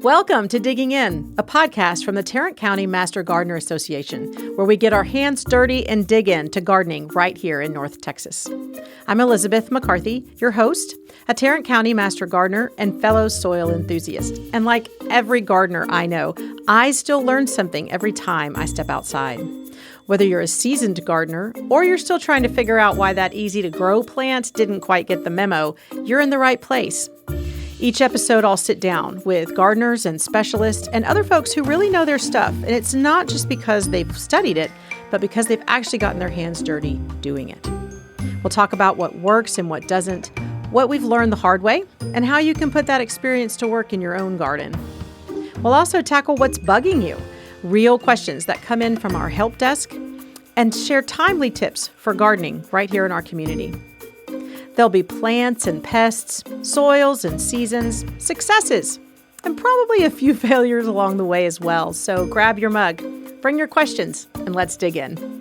Welcome to Digging In, a podcast from the Tarrant County Master Gardener Association, where we get our hands dirty and dig into gardening right here in North Texas. I'm Elizabeth McCarthy, your host, a Tarrant County Master Gardener and fellow soil enthusiast. And like every gardener I know, I still learn something every time I step outside. Whether you're a seasoned gardener or you're still trying to figure out why that easy-to-grow plant didn't quite get the memo, you're in the right place. Each episode, I'll sit down with gardeners and specialists and other folks who really know their stuff. And it's not just because they've studied it, but because they've actually gotten their hands dirty doing it. We'll talk about what works and what doesn't, what we've learned the hard way, and how you can put that experience to work in your own garden. We'll also tackle what's bugging you, real questions that come in from our help desk, and share timely tips for gardening right here in our community. There'll be plants and pests, soils and seasons, successes, and probably a few failures along the way as well. So grab your mug, bring your questions, and let's dig in.